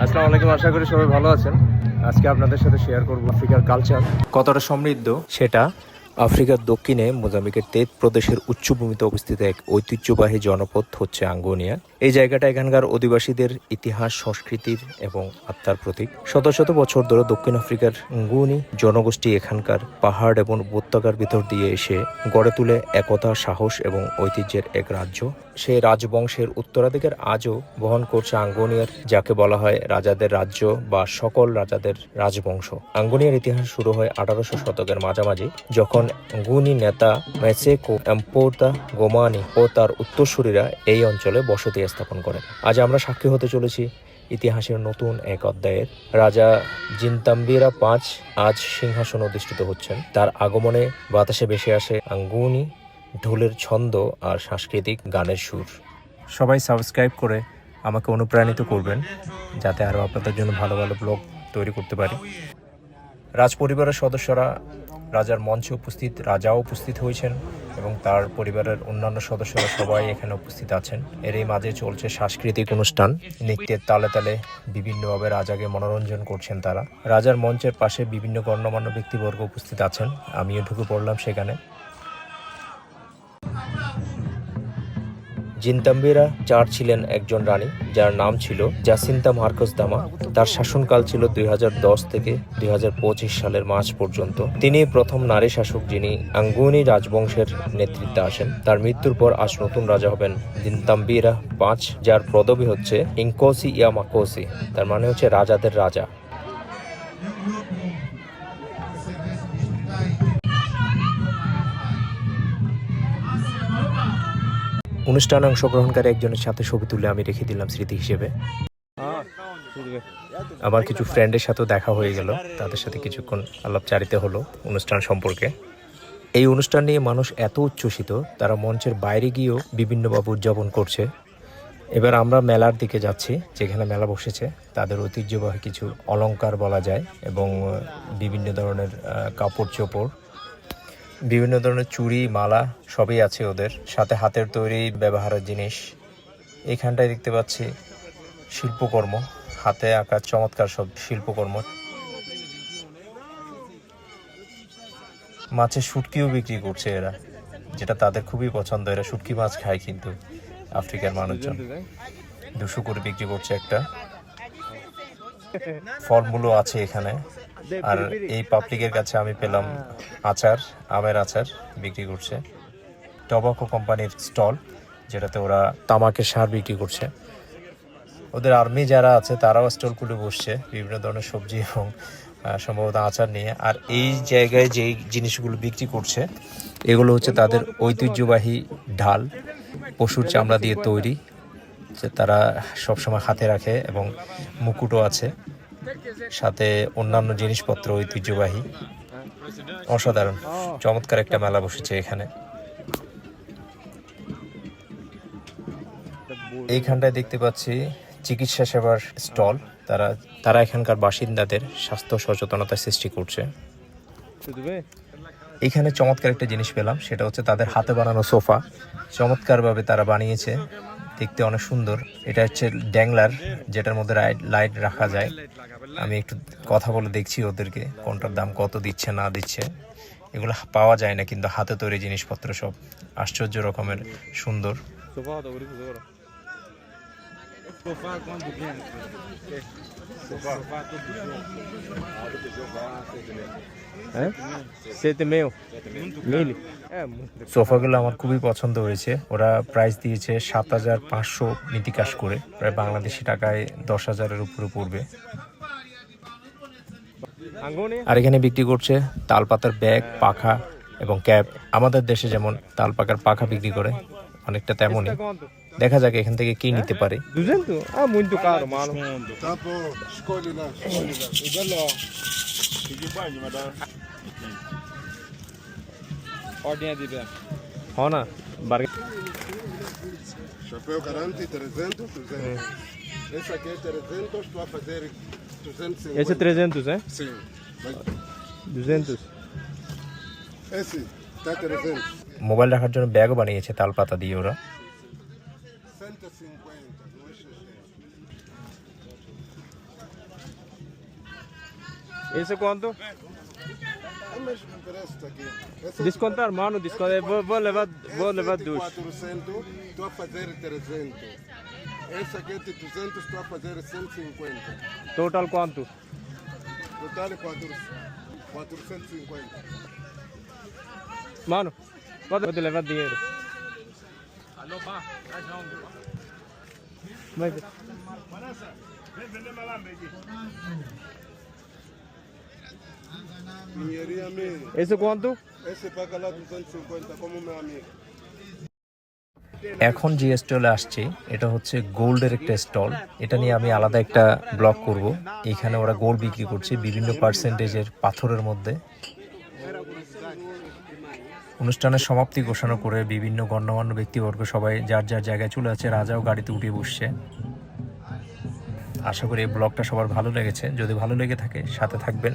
আসসালামু আলাইকুম, আশা করি সবাই ভালো আছেন। আজকে আপনাদের সাথে শেয়ার করব আফ্রিকার কালচার কতটা সমৃদ্ধ সেটা। আফ্রিকার দক্ষিণে মোজাম্বিকের তেত প্রদেশের উচ্চভূমিতে অবস্থিত এক ঐতিহ্যবাহী জনপদ হচ্ছে আঙ্গোনিয়া। এই জায়গাটা এখানকার অধিবাসীদের ইতিহাস, সংস্কৃতির এবং আত্মার প্রতীক। শত শত বছর ধরে দক্ষিণ আফ্রিকার আঙ্গোনি জনগোষ্ঠী এখানকার পাহাড় এবং উপত্যকার ভিতর দিয়ে এসে গড়ে তুলে একতা, সাহস এবং ঐতিহ্যের এক রাজ্য। সেই রাজবংশের উত্তরাধিকার আজও বহন করছে আঙ্গোনিয়ার, যাকে বলা হয় রাজাদের রাজ্য বা সকল রাজাদের রাজবংশ। আঙ্গোনিয়ার ইতিহাস শুরু হয় 1800 শতকের মাঝামাঝি, যখন আঙ্গোনি নেতা মেসেকো এম্পোর্তা গোমানি ও তার উত্তরসূরিরা এই অঞ্চলে বসতি স্থাপন করেন। আজ আমরা সাক্ষী হতে চলেছি ইতিহাসের নতুন এক অধ্যায়ের। রাজা জিনতাম্বিরা পাঁচ আজ সিংহাসন অধিষ্ঠিত হচ্ছেন। তার আগমনে বাতাসে ভেসে আসে আঙ্গোনি ঢোলের ছন্দ আর সাংস্কৃতিক গানের সুর। সবাই সাবস্ক্রাইব করে আমাকে অনুপ্রাণিত করবেন, যাতে আরও আপনাদের জন্য ভালো ভালো ব্লগ তৈরি করতে পারি। রাজপরিবারের সদস্যরা রাজার মঞ্চে উপস্থিত, রাজাও উপস্থিত হয়েছেন এবং তার পরিবারের অন্যান্য সদস্যরা সবাই এখানে উপস্থিত আছেন। এরই মাঝে চলছে সাংস্কৃতিক অনুষ্ঠান। নৃত্যের তালে তালে বিভিন্নভাবে রাজাকে মনোরঞ্জন করছেন তারা। রাজার মঞ্চের পাশে বিভিন্ন গণ্যমান্য ব্যক্তিবর্গ উপস্থিত আছেন। আমিও ঢুকে পড়লাম সেখানে। জিনতাম্বিরা চার ছিলেন একজন রানী, যার নাম ছিল জাসিন্তা মার্কস দামা। তার শাসনকাল ছিল 2010 থেকে 2025 সালের মার্চ পর্যন্ত। তিনি প্রথম নারী শাসক যিনি আঙ্গোনি রাজবংশের নেতৃত্বে আসেন। তার মৃত্যুর পর আজ নতুন রাজা হবেন জিনতাম্বিরা পাঁচ, যার পদবি হচ্ছে ইনকোসি ইয়া মাকোসি। তার মানে হচ্ছে রাজাদের রাজা। অনুষ্ঠানে অংশগ্রহণকারী একজনের সাথে ছবি তুলে আমি রেখে দিলাম স্মৃতি হিসেবে। আমার কিছু ফ্রেন্ডের সাথেও দেখা হয়ে গেল, তাদের সাথে কিছুক্ষণ আলাপচারিতা হলো অনুষ্ঠান সম্পর্কে। এই অনুষ্ঠান নিয়ে মানুষ এত উচ্ছ্বসিত, তারা মঞ্চের বাইরে গিয়েও বিভিন্নভাবে উদযাপন করছে। এবার আমরা মেলার দিকে যাচ্ছি, যেখানে মেলা বসেছে। তাদের ঐতিহ্যবাহী কিছু অলংকার বলা যায় এবং বিভিন্ন ধরনের কাপড় চোপড়, বিভিন্ন ধরনের চুড়ি, মালা সবই আছে ওদের সাথে। হাতের তৈরি ব্যবহারের জিনিস। এইখানটায় দেখতে পাচ্ছি শিল্পকর্ম, হাতে আঁকা চমৎকার সব শিল্পকর্ম। মাছের শুটকিও বিক্রি করছে এরা, যেটা তাদের খুবই পছন্দ। এরা শুটকি মাছ খায়, কিন্তু আফ্রিকার মানুষজন 200 করে বিক্রি করছে একটা। ফলমূলও আছে এখানে। আর এই পাবলিকের কাছে আমি পেলাম আচার, আমের আচার বিক্রি করছে। টবাকো কোম্পানির স্টল, যেটাতে ওরা তামাকের সার বিক্রি করছে। ওদের আর্মি যারা আছে তারাও স্টল খুলে বসছে বিভিন্ন ধরনের সবজি এবং সম্ভবত আচার নিয়ে। আর এই জায়গায় যেই জিনিসগুলো বিক্রি করছে এগুলো হচ্ছে তাদের ঐতিহ্যবাহী ঢাল, পশুর চামড়া দিয়ে তৈরি, যে তারা সবসময় হাতে রাখে, এবং মুকুটও আছে, সাথে অন্যান্য জিনিসপত্র ঐতিহ্যবাহী। অসাধারণ চমৎকার একটা মেলা বসেছে এখানে। এইখানটায় দেখতে পাচ্ছি চিকিৎসা সেবার স্টল। তারা এখানকার বাসিন্দাদের স্বাস্থ্য সচেতনতা সৃষ্টি করছে। এখানে চমৎকার একটা জিনিস পেলাম, সেটা হচ্ছে তাদের হাতে বানানো সোফা। চমৎকারভাবে তারা বানিয়েছে, দেখতে অনেক সুন্দর। এটা হচ্ছে ড্যাংলার, যেটার মধ্যে লাইট রাখা যায়। আমি একটু কথা বলে দেখছি ওদেরকে, কোনটার দাম কত দিচ্ছে না দিচ্ছে। এগুলো পাওয়া যায় না, কিন্তু হাতে তৈরি জিনিসপত্র সব আশ্চর্য রকমের সুন্দর। সোফাগুলো আমার খুবই পছন্দ হয়েছে। ওরা প্রাইস দিয়েছে 7,500 মিতিকাশ করে, প্রায় বাংলাদেশি টাকায় 10,000-এর উপরে পড়বে। আর এখানে বিক্রি করছে তালপাতার ব্যাগ, পাখা এবং ক্যাপ। আমাদের দেশে যেমন তালপাকার পাখা বিক্রি করে, অনেকটা তেমনই। দেখা যাক এখান থেকে কি নিতে পারি। Chapéu garante 300, 200. Esse aqui é 300, tu vai fazer 250. Esse é 300, é? Sim. 200. Esse tá 300. Mobile রাখার জন্য ব্যাগও বানিয়েছে তালপাতা দিয়ে ওরা। 150, não é 60. Esse quanto? É o mesmo preço aqui. Esse Descontar, mano, descontar. Vou levar é de duas. 400, estou a fazer 300. Esse aqui é de 200, estou a fazer 150. Total quanto? Total é 450. Mano, pode levar dinheiro. Vai ver. Pinheirinha minha. Esse quanto? Esse paga lá 250 como meu amigo. এখন যে স্টলে আসছে এটা হচ্ছে গোল্ডের একটা stall. এটা নিয়ে আমি আলাদা একটা ব্লগ করব। এখানে ওরা গোল্ড বিক্রি করছে বিভিন্ন পার্সেন্টেজের পাথরের মধ্যে। অনুষ্ঠানের সমাপ্তি ঘোষণা করে বিভিন্ন গণ্যমান্য ব্যক্তিবর্গ সবাই যার যার জায়গায় চলে আছে, রাজাও গাড়িতে উঠে বসছে। আশা করি এই ব্লগটা সবার ভালো লেগেছে। যদি ভালো লেগে থাকে সাথে থাকবেন।